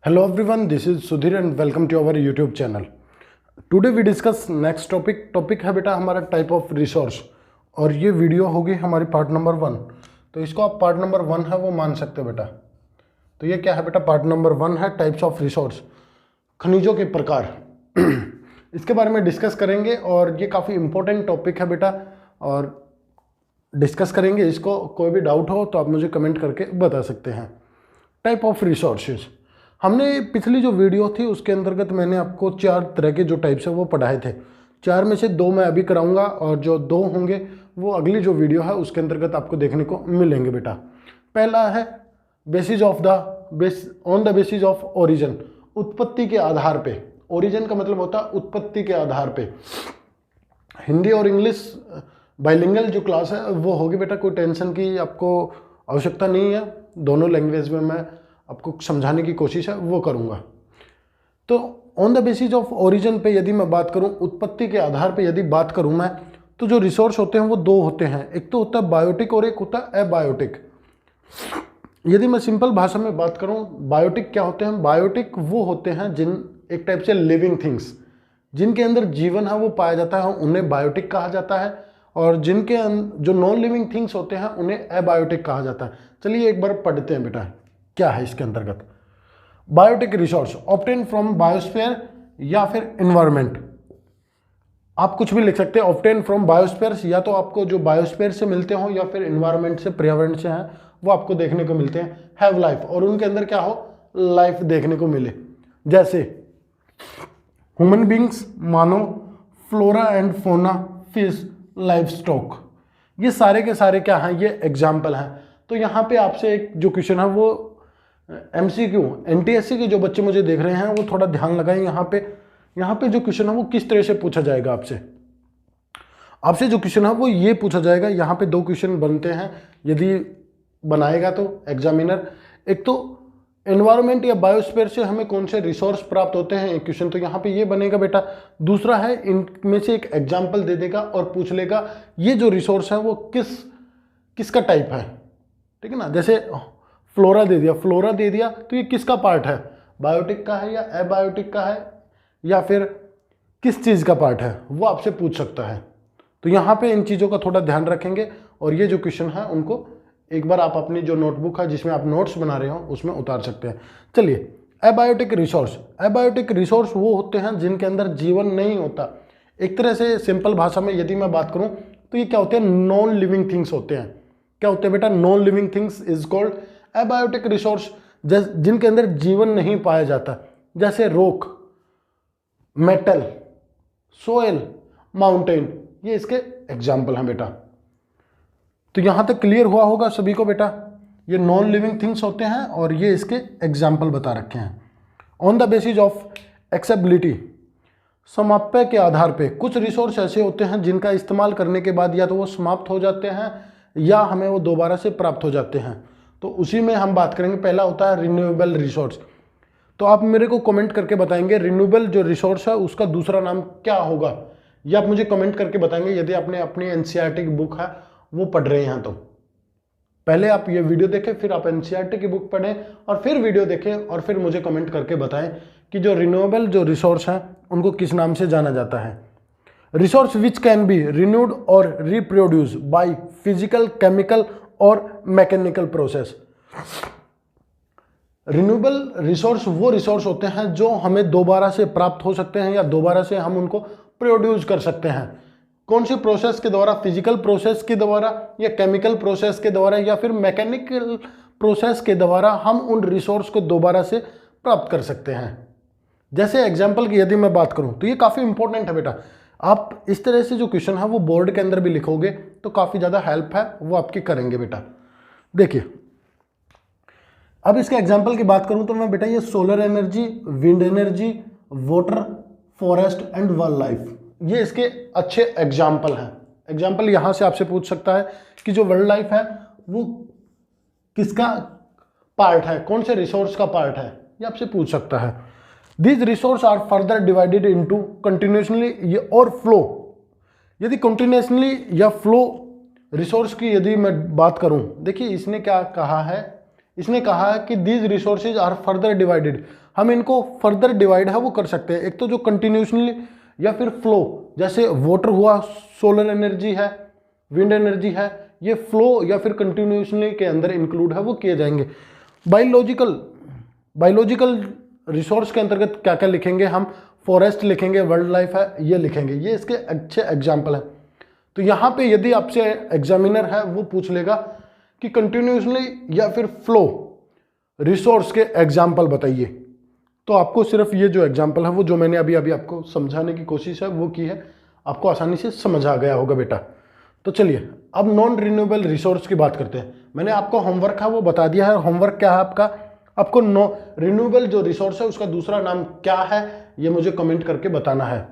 Hello everyone, this is Sudhir and welcome to our YouTube channel. Today we discuss next topic है बेटा हमारा type of resource और ये video होगी हमारी पार्ट नंबर 1। तो इसको आप पार्ट नंबर 1 है वो मान सकते हो बेटा। तो ये क्या है बेटा, पार्ट नंबर 1 है टाइप्स ऑफ रिसोर्स, खनिजों के प्रकार। इसके बारे में डिस्कस करेंगे और ये काफ़ी इंपॉर्टेंट टॉपिक है बेटा और डिस्कस करेंगे इसको। कोई भी डाउट हो तो आप मुझे कमेंट करके बता सकते हैं। टाइप ऑफ रिसोर्सेज, हमने पिछली जो वीडियो थी उसके अंतर्गत मैंने आपको 4 तरह के जो टाइप्स है वो पढ़ाए थे। 4 में से 2 मैं अभी कराऊंगा और जो 2 होंगे वो अगली जो वीडियो है उसके अंतर्गत आपको देखने को मिलेंगे बेटा। पहला है basis of on the basis of origin, उत्पत्ति के आधार पे। ओरिजिन का मतलब होता है उत्पत्ति के आधार पे। हिंदी और इंग्लिश बाइलिंगुअल जो क्लास है वो होगी बेटा, कोई टेंशन की आपको आवश्यकता नहीं है। दोनों लैंग्वेज में मैं आपको समझाने की कोशिश है वो करूँगा। तो on the basis of origin पे यदि मैं बात करूँ, उत्पत्ति के आधार पे यदि बात करूँ मैं, तो जो रिसोर्स होते हैं वो 2 होते हैं। एक तो होता है बायोटिक और एक होता है एबायोटिक। यदि मैं सिंपल भाषा में बात करूँ, बायोटिक क्या होते हैं? बायोटिक वो होते हैं जिन एक टाइप से लिविंग थिंग्स, जिनके अंदर जीवन है वो पाया जाता है, उन्हें बायोटिक कहा जाता है। और जिनके जो नॉन लिविंग थिंग्स होते हैं उन्हें एबायोटिक कहा जाता है। चलिए एक बार पढ़ते हैं बेटा क्या है इसके अंतर्गत। Biotic resource obtain from biosphere या फिर एनवायरनमेंट, आप कुछ भी लिख सकते हैं। ऑब्टेन फ्रॉम बायोस्फीयर, या तो आपको जो बायोस्फीयर से मिलते हो या फिर एनवायरनमेंट से, पर्यावरण से हैं, वो आपको देखने को मिलते हैं। हैव लाइफ, और उनके अंदर क्या हो, लाइफ देखने को मिले। जैसे human beings, Manav, flora and fauna, fish, life stock, ये सारे के सारे क्या हैं, ये एग्जाम्पल हैं। तो यहाँ पे आपसे एक जो क्वेश्चन है वो MCQ NTSC के जो बच्चे मुझे देख रहे हैं वो थोड़ा ध्यान लगाएं। यहाँ पे जो क्वेश्चन है वो किस तरह से पूछा जाएगा आपसे जो क्वेश्चन है वो ये पूछा जाएगा। यहाँ पे 2 क्वेश्चन बनते हैं यदि बनाएगा तो एग्जामिनर। एक तो एनवायरनमेंट या बायोस्फीयर से हमें कौन से रिसोर्स प्राप्त होते हैं, एक क्वेश्चन तो यहाँ पे ये बनेगा बेटा। दूसरा है इनमें से एक एग्जाम्पल दे देगा और पूछ लेगा ये जो रिसोर्स है वो किसका टाइप है, ठीक है ना। जैसे फ्लोरा दे दिया तो ये किसका पार्ट है, बायोटिक का है या एबायोटिक का है, या फिर किस चीज़ का पार्ट है, वो आपसे पूछ सकता है। तो यहाँ पे इन चीज़ों का थोड़ा ध्यान रखेंगे और ये जो क्वेश्चन है उनको एक बार आप अपनी जो नोटबुक है जिसमें आप नोट्स बना रहे हो उसमें उतार सकते हैं। चलिए, एबायोटिक रिसोर्स वो होते हैं जिनके अंदर जीवन नहीं होता। एक तरह से सिंपल भाषा में यदि मैं बात करूँ तो ये क्या होते हैं, नॉन लिविंग थिंग्स होते हैं। क्या होते हैं बेटा, non living things is called abiotic resource, जिनके अंदर जीवन नहीं पाया जाता। जैसे रॉक, मेटल, सोयल, माउंटेन, ये इसके एग्जाम्पल हैं बेटा। तो यहां तक क्लियर हुआ होगा सभी को बेटा। ये नॉन लिविंग थिंग्स होते हैं और ये इसके एग्जाम्पल बता रखे हैं। On the basis of accessibility, समाप्य के आधार पे कुछ रिसोर्स ऐसे होते हैं जिनका इस्तेमाल करने के बाद या तो वो समाप्त हो जाते हैं या हमें वो दोबारा से प्राप्त हो जाते हैं। तो उसी में हम बात करेंगे। पहला होता है रिन्यूएबल रिसोर्स। तो आप मेरे को कमेंट करके बताएंगे रिन्यूएबल जो रिसोर्स है उसका दूसरा नाम क्या होगा, या आप मुझे कमेंट करके बताएंगे यदि आपने अपनी NCERT की बुक है वो पढ़ रहे हैं। तो पहले आप ये वीडियो देखें, फिर आप NCERT की बुक पढ़ें और फिर वीडियो देखें और फिर मुझे कमेंट करके बताएं कि जो रिन्यूएबल जो रिसोर्स हैं उनको किस नाम से जाना जाता है। Resource which can be renewed और रिप्रोड्यूस बाय फिजिकल, केमिकल और मैकेनिकल प्रोसेस। रिन्यूएबल रिसोर्स वो रिसोर्स होते हैं जो हमें दोबारा से प्राप्त हो सकते हैं या दोबारा से हम उनको प्रोड्यूस कर सकते हैं। कौन सी प्रोसेस के द्वारा, फिजिकल प्रोसेस के द्वारा या केमिकल प्रोसेस के द्वारा या फिर मैकेनिकल प्रोसेस के द्वारा हम उन रिसोर्स को दोबारा से प्राप्त कर सकते हैं। जैसे एग्जाम्पल की यदि मैं बात करूं तो ये काफ़ी इंपॉर्टेंट है बेटा। आप इस तरह से जो क्वेश्चन है वो बोर्ड के अंदर भी लिखोगे तो काफ़ी ज़्यादा हेल्प है वो आपकी करेंगे बेटा। देखिए, अब इसके एग्जाम्पल की बात करूं तो मैं बेटा ये solar energy, wind energy, water, forest and wild life, ये इसके अच्छे एग्जाम्पल हैं। एग्जाम्पल यहाँ से आपसे पूछ सकता है कि जो वाइल्ड लाइफ है वो किसका पार्ट है, कौन से रिसोर्स का पार्ट है, ये आपसे पूछ सकता है। These resources are further divided into continuously और फ्लो। यदि कंटिन्यूसली या फ्लो रिसोर्स की यदि मैं बात करूं, देखिए इसने क्या कहा है, इसने कहा है कि these resources are further divided, हम इनको फर्दर डिवाइड है वो कर सकते हैं। एक तो जो कंटिन्यूसली या फिर फ्लो, जैसे वाटर हुआ, सोलर एनर्जी है, विंड एनर्जी है, ये फ्लो या फिर कंटिन्यूसली के अंदर इंक्लूड है वो किए जाएंगे। बायोलॉजिकल रिसोर्स के अंतर्गत क्या क्या लिखेंगे हम, फॉरेस्ट लिखेंगे, वाइल्ड लाइफ है, ये लिखेंगे, ये इसके अच्छे एग्जाम्पल हैं। तो यहाँ पे यदि आपसे एग्जामिनर है वो पूछ लेगा कि कंटिन्यूसली या फिर फ्लो रिसोर्स के एग्जाम्पल बताइए, तो आपको सिर्फ ये जो एग्जाम्पल है वो जो मैंने अभी आपको समझाने की कोशिश है वो की है, आपको आसानी से समझ आ गया होगा बेटा। तो चलिए अब नॉन रिन्यूएबल रिसोर्स की बात करते हैं। मैंने आपको होमवर्क है वो बता दिया है। होमवर्क क्या है आपका, आपको रिन्यूएबल जो रिसोर्स है उसका दूसरा नाम क्या है ये मुझे कमेंट करके बताना है।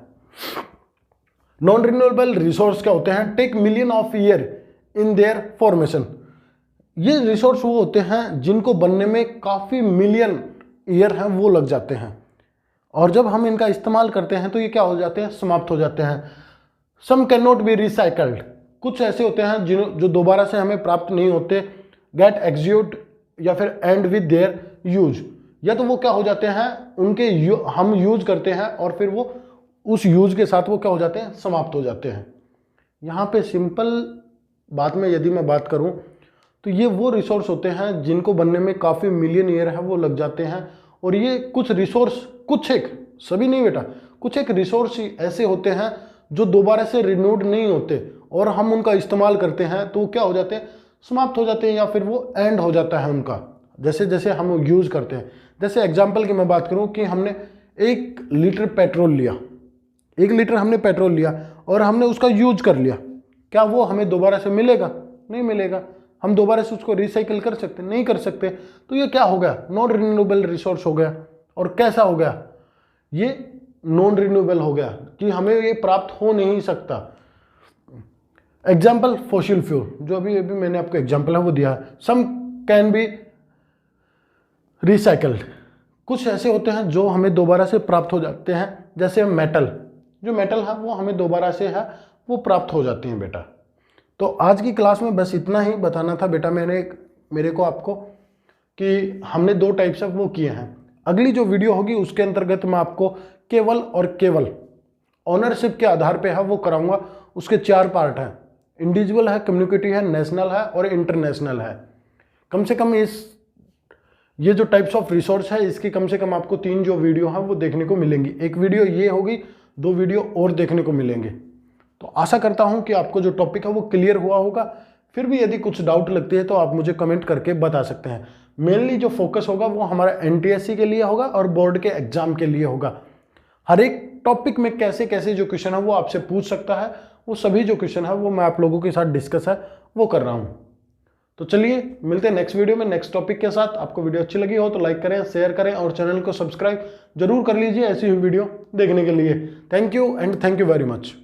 नॉन रिन्यूएबल रिसोर्स क्या होते हैं, take million of year in their formation. ये रिसोर्स वो होते हैं जिनको बनने में काफ़ी मिलियन ईयर हैं वो लग जाते हैं, और जब हम इनका इस्तेमाल करते हैं तो ये क्या हो जाते हैं, समाप्त हो जाते हैं। Some can not be recycled, कुछ ऐसे होते हैं जो दोबारा से हमें प्राप्त नहीं होते। गेट एग्जीक्यूट या फिर एंड विद देयर यूज, या तो वो क्या हो जाते हैं उनके हम यूज करते हैं और फिर वो उस यूज के साथ वो क्या हो जाते हैं, समाप्त हो जाते हैं। यहाँ पे सिंपल बात में यदि मैं बात करूँ तो ये वो रिसोर्स होते हैं जिनको बनने में काफ़ी मिलियन ईयर है वो लग जाते हैं, और ये कुछ रिसोर्स, कुछ एक, सभी नहीं बेटा, कुछ एक रिसोर्स ऐसे होते हैं जो दोबारा से रिन्यूड नहीं होते और हम उनका इस्तेमाल करते हैं तो क्या हो जाते हैं, समाप्त हो जाते हैं या फिर वो एंड हो जाता है उनका, जैसे जैसे हम यूज़ करते हैं। जैसे एग्जाम्पल की मैं बात करूँ कि हमने 1 लीटर पेट्रोल लिया, 1 लीटर हमने पेट्रोल लिया और हमने उसका यूज कर लिया, क्या वो हमें दोबारा से मिलेगा, नहीं मिलेगा। हम दोबारा से उसको रिसाइकिल कर सकते, नहीं कर सकते। तो ये क्या हो गया, नॉन रिन्यूएबल रिसोर्स हो गया। और कैसा हो गया, ये नॉन रिन्यूएबल हो गया कि हमें ये प्राप्त हो नहीं सकता। एग्जाम्पल फॉसिल फ्यूल, जो अभी मैंने आपको एग्जाम्पल है वो दिया है। सम कैन बी रिसाइकल्ड, कुछ ऐसे होते हैं जो हमें दोबारा से प्राप्त हो जाते हैं, जैसे मेटल, जो मेटल है वो हमें दोबारा से है वो प्राप्त हो जाती हैं बेटा। तो आज की क्लास में बस इतना ही बताना था बेटा मेरे को आपको कि हमने 2 टाइप से वो किए हैं। अगली जो वीडियो होगी उसके अंतर्गत मैं आपको केवल और केवल ऑनरशिप के आधार पे है वो कराऊंगा। उसके 4 पार्ट हैं, इंडिविजुअल है, कम्युनिटी है, नेशनल है और इंटरनेशनल है। कम से कम ये जो टाइप्स ऑफ रिसोर्स है इसकी कम से कम आपको 3 जो वीडियो हैं वो देखने को मिलेंगी। एक वीडियो ये होगी, 2 वीडियो और देखने को मिलेंगे। तो आशा करता हूं कि आपको जो टॉपिक है वो क्लियर हुआ होगा। फिर भी यदि कुछ डाउट लगती है तो आप मुझे कमेंट करके बता सकते हैं। मेनली जो फोकस होगा वो हमारा NTSC के लिए होगा और बोर्ड के एग्जाम के लिए होगा। हर एक टॉपिक में कैसे कैसे जो क्वेश्चन है वो आपसे पूछ सकता है, वो सभी जो क्वेश्चन है वो मैं आप लोगों के साथ डिस्कस है वो कर रहा हूँ। तो चलिए मिलते हैं नेक्स्ट वीडियो में नेक्स्ट टॉपिक के साथ। आपको वीडियो अच्छी लगी हो तो लाइक करें, शेयर करें और चैनल को सब्सक्राइब जरूर कर लीजिए ऐसी ही वीडियो देखने के लिए। Thank you and thank you very much.